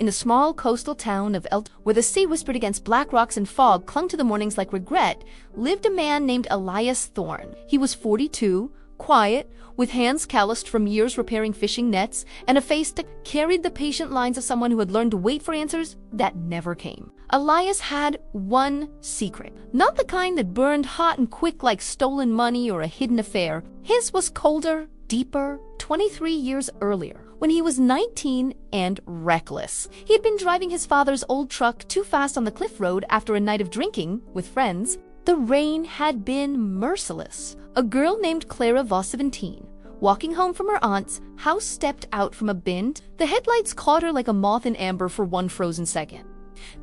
in the small coastal town of where the sea whispered against black rocks and fog clung to the mornings like regret, lived a man named Elias Thorne. He was 42, quiet, with hands calloused from years repairing fishing nets, and a face that carried the patient lines of someone who had learned to wait for answers that never came. Elias had one secret, not the kind that burned hot and quick like stolen money or a hidden affair. His was colder, deeper, 23 years earlier, when he was 19 and reckless. He had been driving his father's old truck too fast on the cliff road after a night of drinking with friends. The rain had been merciless. A girl named Clara Voss, 17, walking home from her aunt's house, stepped out from a bend. The headlights caught her like a moth in amber for one frozen second.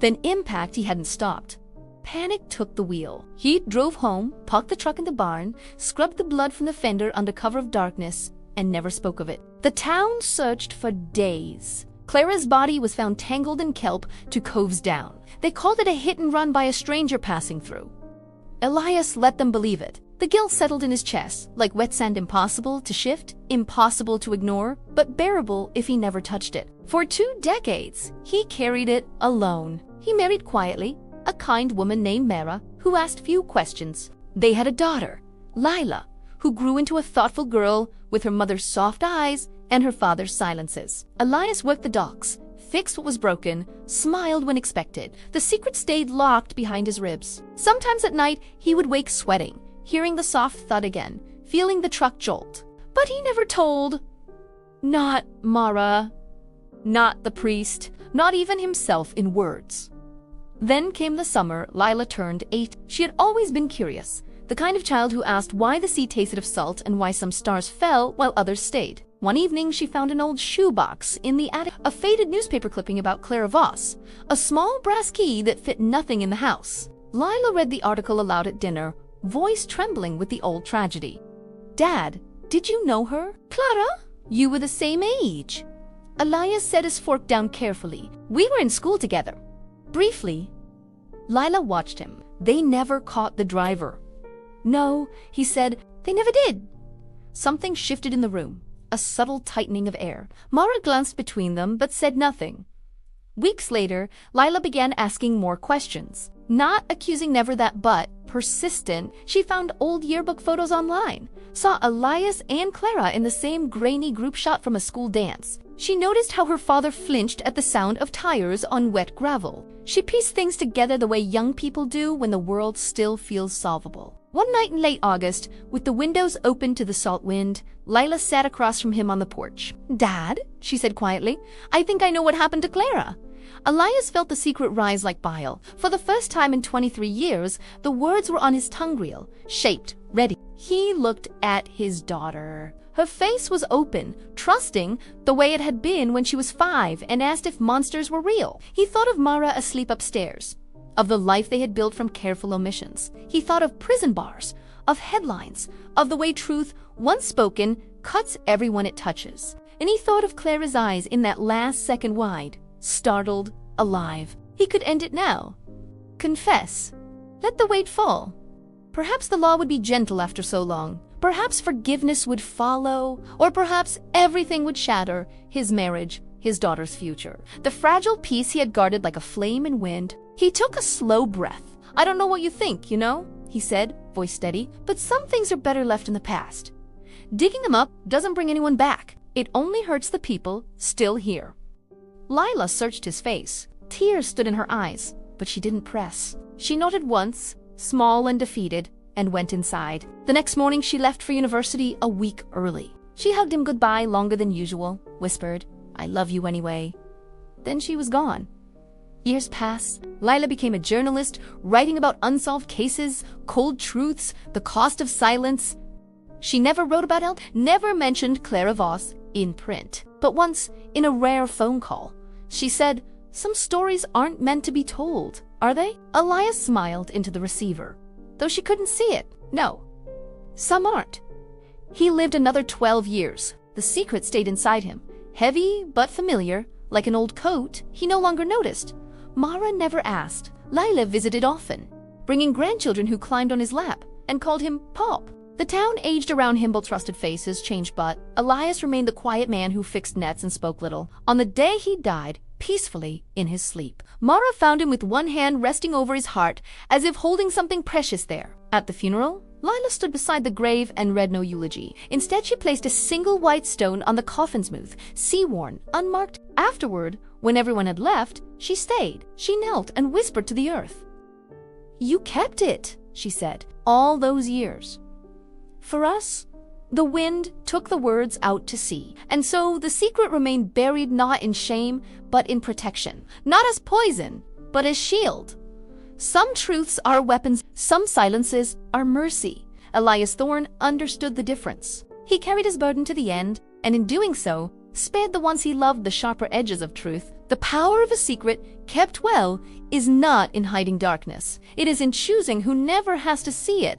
Then impact, he hadn't stopped. Panic took the wheel. He drove home, parked the truck in the barn, scrubbed the blood from the fender under cover of darkness, and never spoke of it. The town searched for days. Clara's body was found tangled in kelp 2 coves down. They called it a hit and run by a stranger passing through. Elias let them believe it. The guilt settled in his chest, like wet sand, impossible to shift, impossible to ignore, but bearable if he never touched it. For 2 decades, he carried it alone. He married quietly, a kind woman named Mara, who asked few questions. They had a daughter, Lila, who grew into a thoughtful girl with her mother's soft eyes and her father's silences. Elias worked the docks, fixed what was broken, smiled when expected. The secret stayed locked behind his ribs. Sometimes at night, he would wake sweating, hearing the soft thud again, feeling the truck jolt. But he never told. Not Mara, not the priest, not even himself in words. Then came the summer. Lila turned 8. She had always been curious, the kind of child who asked why the sea tasted of salt and why some stars fell while others stayed. One evening, she found an old shoebox in the attic, a faded newspaper clipping about Clara Voss, a small brass key that fit nothing in the house. Lila read the article aloud at dinner, voice trembling with the old tragedy. "Dad, did you know her?" "Clara? You were the same age." Elias set his fork down carefully. "We were in school together." Briefly, Lila watched him. "They never caught the driver." "No," he said, "they never did." Something shifted in the room, a subtle tightening of air. Mara glanced between them, but said nothing. Weeks later, Lila began asking more questions. Not accusing never that, but persistent. She found old yearbook photos online, saw Elias and Clara in the same grainy group shot from a school dance. She noticed how her father flinched at the sound of tires on wet gravel. She pieced things together the way young people do when the world still feels solvable. One night in late August, with the windows open to the salt wind, Lila sat across from him on the porch. "Dad," she said quietly, "I think I know what happened to Clara." Elias felt the secret rise like bile. For the first time in 23 years, the words were on his tongue reel, shaped, ready. He looked at his daughter. Her face was open, trusting, the way it had been when she was 5, and asked if monsters were real. He thought of Mara asleep upstairs, of the life they had built from careful omissions. He thought of prison bars, of headlines, of the way truth, once spoken, cuts everyone it touches. And he thought of Clara's eyes in that last second wide, startled, alive. He could end it now. Confess. Let the weight fall. Perhaps the law would be gentle after so long. Perhaps forgiveness would follow, or perhaps everything would shatter, his marriage, his daughter's future. The fragile peace he had guarded like a flame in wind. He took a slow breath. "I don't know what you think, he said, voice steady, "but some things are better left in the past. Digging them up doesn't bring anyone back. It only hurts the people still here." Lila searched his face. Tears stood in her eyes, but she didn't press. She nodded once, small and defeated, and went inside. The next morning she left for university a week early. She hugged him goodbye longer than usual, whispered, "I love you anyway." Then she was gone. Years passed. Lila became a journalist, writing about unsolved cases, cold truths, the cost of silence. She never wrote about never mentioned Clara Voss in print. But once, in a rare phone call, she said, "Some stories aren't meant to be told, are they?" Elias smiled into the receiver, though she couldn't see it. No, some aren't. He lived another 12 years. The secret stayed inside him, heavy but familiar, like an old coat he no longer noticed. Mara never asked. Lila visited often, bringing grandchildren who climbed on his lap and called him Pop. The town aged around him, but trusted faces changed, but Elias remained the quiet man who fixed nets and spoke little. On the day he died, peacefully in his sleep. Mara found him with one hand resting over his heart, as if holding something precious there. At the funeral, Lila stood beside the grave and read no eulogy. Instead, she placed a single white stone on the coffin's mouth, sea-worn, unmarked. Afterward, when everyone had left, she stayed. She knelt and whispered to the earth. "You kept it," she said, "all those years. For us, the wind took the words out to sea, and so the secret remained buried not in shame, but in protection, not as poison, but as shield. Some truths are weapons, some silences are mercy." Elias Thorne understood the difference. He carried his burden to the end, and in doing so, spared the ones he loved the sharper edges of truth. The power of a secret, kept well, is not in hiding darkness. It is in choosing who never has to see it.